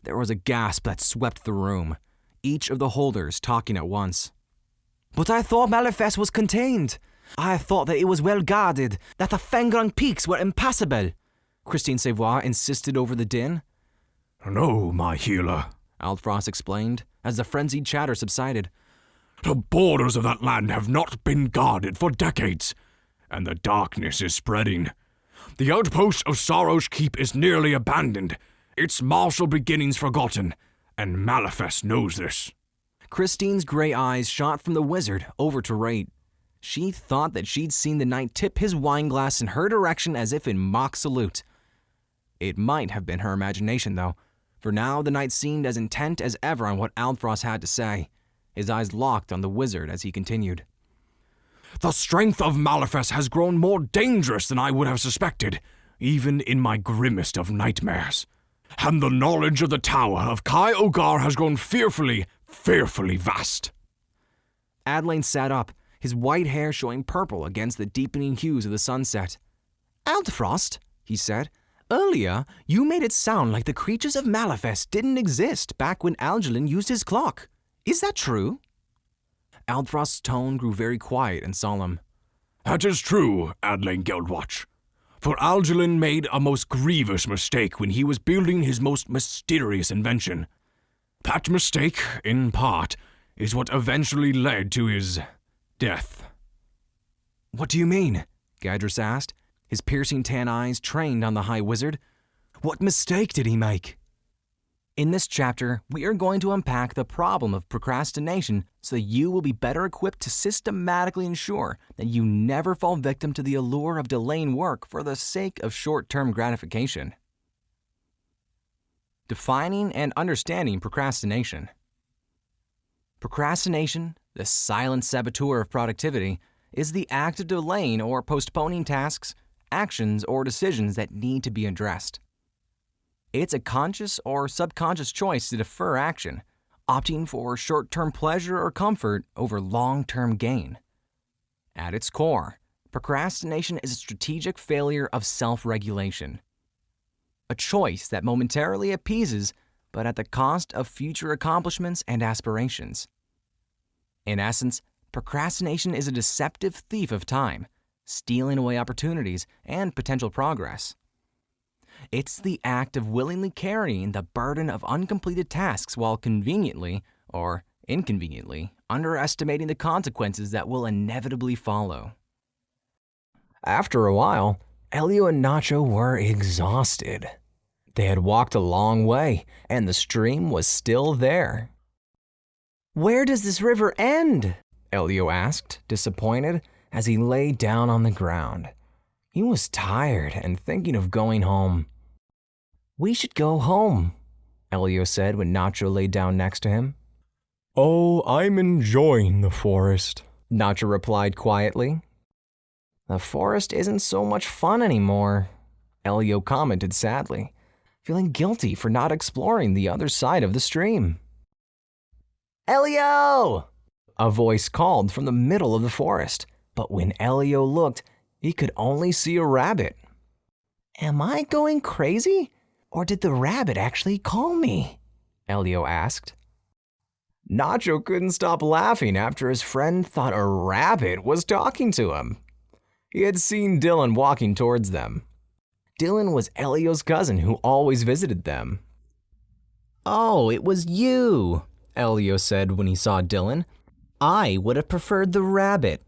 There was a gasp that swept the room, each of the holders talking at once. "But I thought Malifest was contained. I thought that it was well guarded, that the Fengrang peaks were impassable," Christine Savoy insisted over the din. "No, my healer," Aldfrost explained, as the frenzied chatter subsided. "The borders of that land have not been guarded for decades, and the darkness is spreading. The outpost of Sorrow's Keep is nearly abandoned, its martial beginnings forgotten, and Malifest knows this." Christine's gray eyes shot from the wizard over to Rate. She thought that she'd seen the knight tip his wineglass in her direction as if in mock salute. It might have been her imagination, though, for now the knight seemed as intent as ever on what Aldfrost had to say, his eyes locked on the wizard as he continued. "The strength of Malifest has grown more dangerous than I would have suspected, even in my grimmest of nightmares. And the knowledge of the tower of Kai Ogar has grown fearfully, fearfully vast." Adelaine sat up, his white hair showing purple against the deepening hues of the sunset. "Aldfrost," he said, "earlier you made it sound like the creatures of Malifest didn't exist back when Algernon used his clock. Is that true?" Aldfrost's tone grew very quiet and solemn. "That is true, Adelaine Guildwatch. For Algernon made a most grievous mistake when he was building his most mysterious invention. That mistake, in part, is what eventually led to his death." "What do you mean?" Gadris asked, his piercing tan eyes trained on the High Wizard. "What mistake did he make?" In this chapter, we are going to unpack the problem of procrastination so that you will be better equipped to systematically ensure that you never fall victim to the allure of delaying work for the sake of short-term gratification. Defining and understanding procrastination. Procrastination, the silent saboteur of productivity, is the act of delaying or postponing tasks, actions, or decisions that need to be addressed. It's a conscious or subconscious choice to defer action, opting for short-term pleasure or comfort over long-term gain. At its core, procrastination is a strategic failure of self-regulation. A choice that momentarily appeases, but at the cost of future accomplishments and aspirations. In essence, procrastination is a deceptive thief of time, stealing away opportunities and potential progress. It's the act of willingly carrying the burden of uncompleted tasks while conveniently, or inconveniently, underestimating the consequences that will inevitably follow. After a while, Elio and Nacho were exhausted. They had walked a long way, and the stream was still there. "Where does this river end?" Elio asked, disappointed, as he lay down on the ground. He was tired and thinking of going home. "We should go home," Elio said when Nacho lay down next to him. "Oh, I'm enjoying the forest," Nacho replied quietly. "The forest isn't so much fun anymore," Elio commented sadly, feeling guilty for not exploring the other side of the stream. "Elio!" a voice called from the middle of the forest, but when Elio looked, he could only see a rabbit. "Am I going crazy? Or did the rabbit actually call me?" Elio asked. Nacho couldn't stop laughing after his friend thought a rabbit was talking to him. He had seen Dylan walking towards them. Dylan was Elio's cousin who always visited them. "Oh, it was you," Elio said when he saw Dylan. "I would have preferred the rabbit.